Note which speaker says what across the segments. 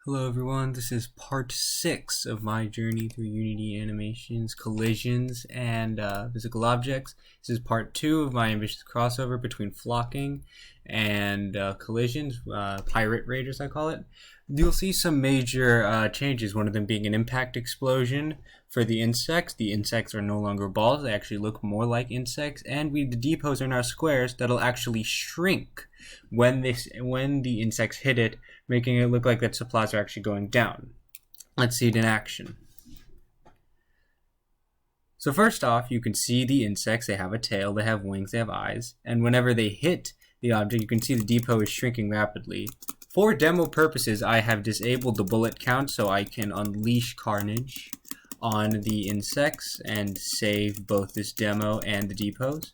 Speaker 1: Hello everyone, this is part 6 of my journey through Unity animations, collisions, and physical objects. This is part 2 of my ambitious crossover between flocking and collisions, pirate raid as I call it. You'll see some major changes, one of them being an impact explosion for the insects. The insects are no longer balls, they actually look more like insects, and the depots are now squares that'll actually shrink when the insects hit it, making it look like that supplies are actually going down. Let's see it in action. So first off, you can see the insects. They have a tail, they have wings, they have eyes, and whenever they hit the object, you can see the depot is shrinking rapidly. For demo purposes, I have disabled the bullet count so I can unleash carnage on the insects and save both this demo and the depots.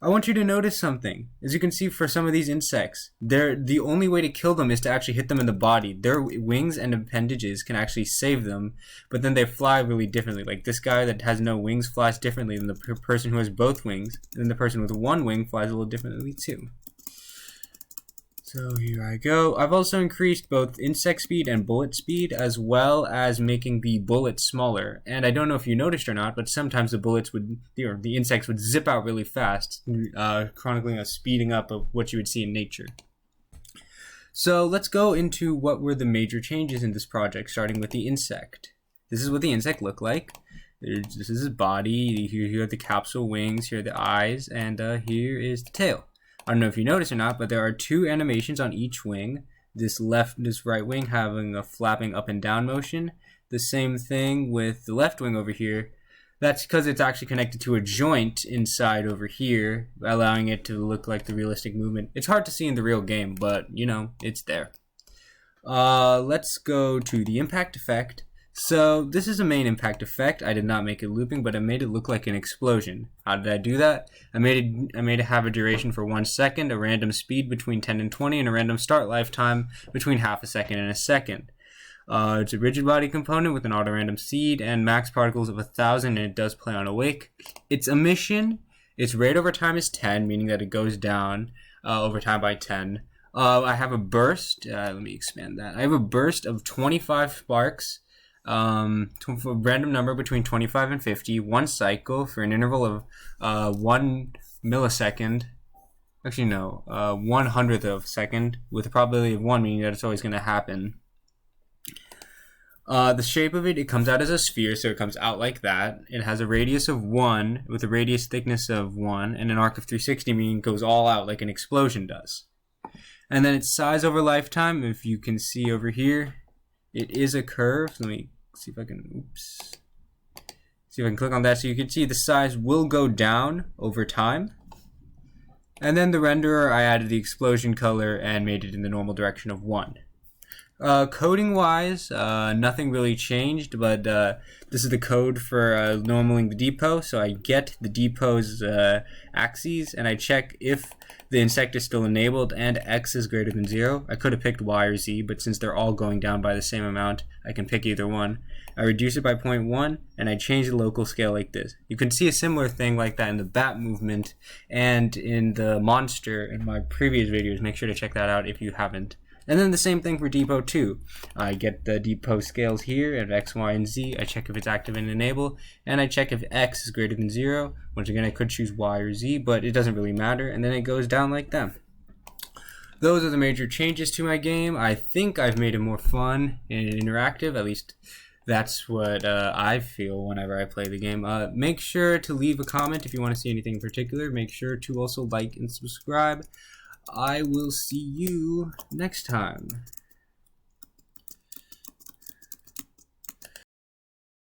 Speaker 1: I want you to notice something. As you can see, for some of these insects, the only way to kill them is to actually hit them in the body. Their wings and appendages can actually save them, but then they fly really differently. Like this guy that has no wings flies differently than the person who has both wings, and then the person with one wing flies a little differently too. So here I go. I've also increased both insect speed and bullet speed, as well as making the bullets smaller. And I don't know if you noticed or not, but sometimes the bullets the insects would zip out really fast, chronicling a speeding up of what you would see in nature. So let's go into what were the major changes in this project, starting with the insect. This is what the insect looked like. This is his body. Here are the capsule wings. Here are the eyes, and here is the tail. I don't know if you noticed or not, but there are two animations on each wing. This right wing having a flapping up and down motion. The same thing with the left wing over here. That's because it's actually connected to a joint inside over here, allowing it to look like the realistic movement. It's hard to see in the real game, but you know, it's there. Let's go to the impact effect. So this is a main impact effect. I did not make it looping, but I made it look like an explosion. How did I do that? I made it have a duration for 1 second, a random speed between 10 and 20, and a random start lifetime between half a second and a second. It's a rigid body component with an auto random seed and max particles of 1,000, and it does play on awake. Its emission, its rate over time is 10, meaning that it goes down over time by 10. I have a burst. Let me expand that. I have a burst of 25 sparks. A random number between 25 and 50, one cycle for an interval of 1 millisecond. Actually, no, 1/100th of a second with a probability of 1, meaning that it's always going to happen. The shape of it comes out as a sphere, so it comes out like that. It has a radius of 1 with a radius thickness of 1 and an arc of 360, meaning it goes all out like an explosion does. And then its size over lifetime, if you can see over here, it is a curve. Let me see if I can, see if I can click on that so you can see the size will go down over time. And then the renderer, I added the explosion color and made it in the normal direction of 1. Coding wise, nothing really changed, but this is the code for normaling the depot. So I get the depot's axes and I check if the insect is still enabled and X is greater than 0. I could have picked Y or Z, but since they're all going down by the same amount, I can pick either one. I reduce it by 0.1 and I change the local scale like this. You can see a similar thing like that in the bat movement and in the monster in my previous videos. Make sure to check that out if you haven't. And then the same thing for depot 2. I get the depot scales here at X, Y, and Z. I check if it's active and enable, and I check if X is greater than 0. Once again, I could choose Y or Z, but it doesn't really matter, and then it goes down like that. Those are the major changes to my game. I think I've made it more fun and interactive, at least that's what I feel whenever I play the game. Make sure to leave a comment if you want to see anything in particular. Make sure to also like and subscribe. I will see you next time.